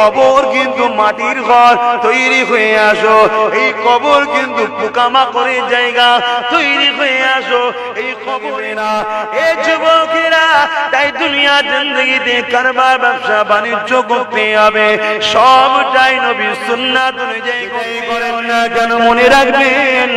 কবর কিন্তু মাটির ঘর তৈরি হয়ে আসো, এই কবর কিন্তু পোকামাকড়ের জায়গা তৈরি হয়ে আসো, এই কবরে না। এ যুবকেরা, তাই দুনিয়া জিন্দেগিতে কারবার ব্যবসা বাণিজ্য করতে হবে, সবটাই নবীর সুন্নাত অনুযায়ী করেন না কেন। মনে রাখবেন,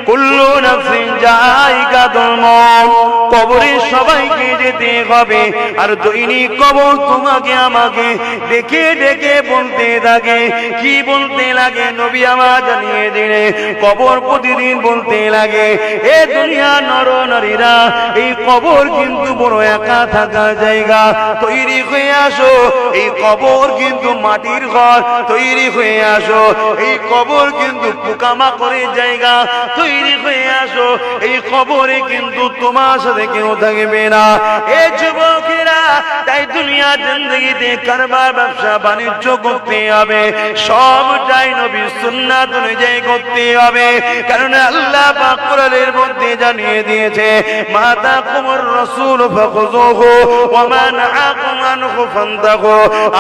কুল্লু নাফসিন যায়িকাতুল মউত, কবরে সবাইকে যেতে হবে। আর দৈনিক কবর তোমাকে আমাকে ডেকে ডেকে বলতে থাকে। কি বলতে লাগে? নবী আমার জানিয়ে দিলে কবর প্রতিদিন বলতে লাগে, এ দুনিয়া নর নারীরা, এই কবর কিন্তু বড় একা থাকার জায়গা তৈরি হয়ে আসো, এই কবর কিন্তু মাটির ঘর তৈরি হয়ে আসো, এই কবর কিন্তু পোকামাকড়ের জায়গা তৈরি হয়ে আসো, এই কবরে কিন্তু তোমার সাথে কেউ থাকবে না। এ যুবকেরা, তাই দুনিয়া জিন্দেগিতে কারবার ব্যবসা বাণিজ্য করতে হবে, সবটাই নবীর সুন্নাত অনুযায়ী করতে হবে। কারণ আল্লাহ পাক কোরআনের মধ্যে জানিয়ে দিয়েছে, মাতা কুমুর রাসূল ফাখুযুহু ওয়া মা নাহাকুম আনহু ফান্তাহু।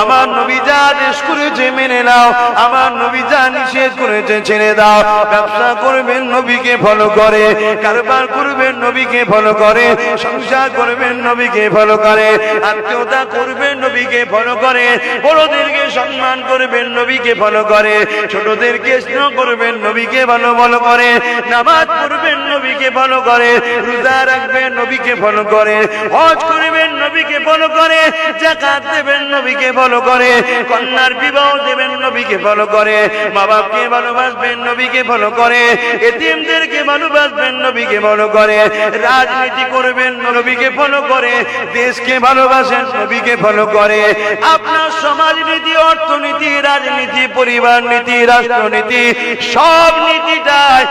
আমার নবী যা আদেশ করেছে মেনে নাও, আমার নবী যা নিষেধ করেছে ছেড়ে দাও। ব্যবসা করবেন নবীকে ফলো করে, কারবার করবেন নবীকে ফলো করে, সংসার করবেন নবীকে ফলো করে, আত্মীয়তা করবেন নবীকে ফলো করে, বড়দেরকে সম্মান করবেন নবীকে ফলো করে, ছোটদেরকে স্নেহ করবেন নবীকে ফলো করে, নামাজ পড়বেন নবীকে ফলো করে, রোজা রাখবেন নবীকে ফলো করে, হজ করবেন নবীকে ফলো করে, যাকাত দেবেন নবীকে ফলো করে, কন্যার বিবাহ দেবেন নবীকে ফলো করে, মা বাপকে ভালোবাসবেন নবীকে ফলো করে, এতিমদেরকে ভালোবাসবেন নবীকে ফলো করে, রাজনীতি করবেন নবীকে ফলো করে, দেশকে ভালোবাসেন নবীকে ফলো করে। আপনার সমাজনীতি, অর্থনীতি, রাজনীতি, পরিবার নীতি, রাষ্ট্রনীতি, সব নীতিটাই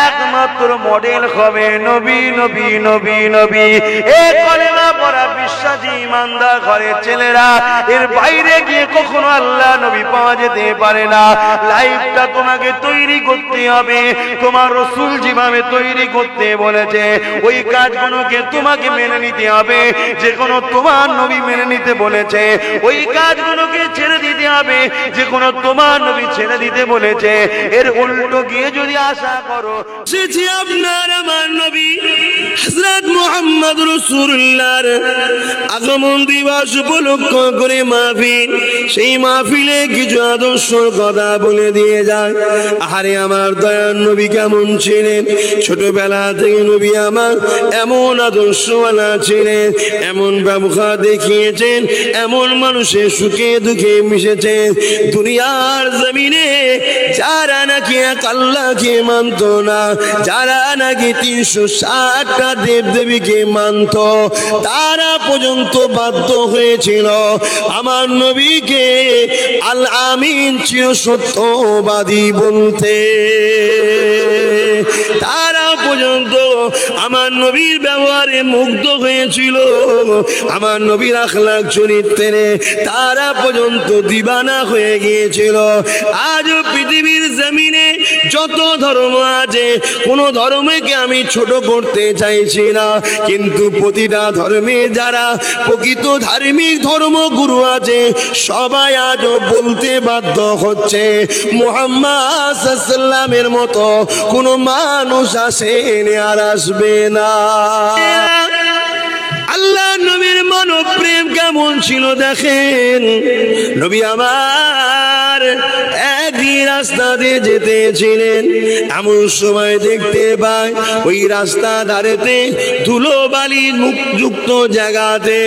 একমাত্র মডেল হবে নবী, নবী, নবী, নবী। এ কলেমা পড়া বিশ্বাসী ইমানদার ঘরের ছেলেরা, এর বাইরে গিয়ে কখনো আল্লাহ নবী পাওয়া যেতে পারে না। লাইফটা তোমাকে তৈরি করতে হবে, তোমার রাসূল যেভাবে তৈরি করতে বলেছে, ওই কাজগুলোকে তোমাকে মেনে নিতে হবে। যে কোনো তোমার নবী মেনে নিতে বলেছে, ওই কাজগুলোকে ছেড়ে দিতে হবে, যে কোনো তোমার নবী ছেড়ে দিতে বলেছে। এর উল্টো গিয়ে যদি আশা করো, সেটি আপনার আমার নবী হযরত মুহাম্মদ রাসূলুল্লাহর আগমন দিবস উপলক্ষ করে মাহফিল, সেই মাহফিলে কিছু আদর্শ কথা বলে দিয়ে যায়। আরে আমার দয়ার নবী কেমন ছিলেন, ছোটবেলা থেকে নবী আমার এমন আদর্শওয়ালা ছিলেন, এমন ব্যবহার দেখিয়েছেন, এমন মানুষের সুখে দুঃখে মিশেছেন। দুনিয়ার জমিনে যারা নাকি এক আল্লাহকে মানত না, যারা নাকি 360টা দেবদেবীকে মানত, তারা পর্যন্ত বাধ্য হয়েছিল আমার নবীকে আল আমিন চির সত্যবাদী বলতে। তারা পর্যন্ত আমার নবীর ব্যবহারে মুগ্ধ হয়েছিল, আমার নবীর আখলাক চরিত্রে তারা পর্যন্ত দিবানা হয়ে গিয়েছিল। আজও পৃথিবীর জমিনে যত ধর্ম আছে, কোন ধর্মকে আমি ছোট করতে চাইছি না, কিন্তু প্রতিটা ধর্মে যারা প্রকৃত ধার্মিক ধর্মগুরু আছে, সবাই আজও বলতে বাধ্য হচ্ছে মুহাম্মদ সাল্লাল্লাহু মতো কোন মানুষ আসেন আর আসবে না। আল্লাহ নবীর মানব প্রেম কেমন ছিল দেখেন। নবী আমার একই রাস্তা দিয়ে যেতেছিলেন, এমন সময় দেখতে পায় ওই রাস্তা ধারেতে ধুলো বালি মুখযুক্ত জায়গাতে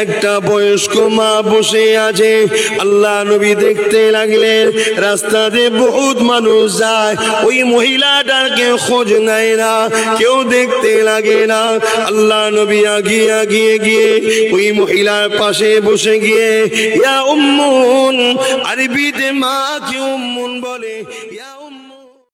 একটা বয়স্ক মা বসে আছে। আল্লাহ নবী দেখতে লাগলেন রাস্তাতে বহুত মানুষ যায়, ওই মহিলাটার কেউ খোঁজ নেয় না, কেউ দেখতে লাগে না। আল্লাহ নবী আগিয়ে আগিয়ে গিয়ে ওই মহিলার পাশে বসে গিয়ে ইয়া উম্মুন, আরবিতে মা কে উম্মুন বলে।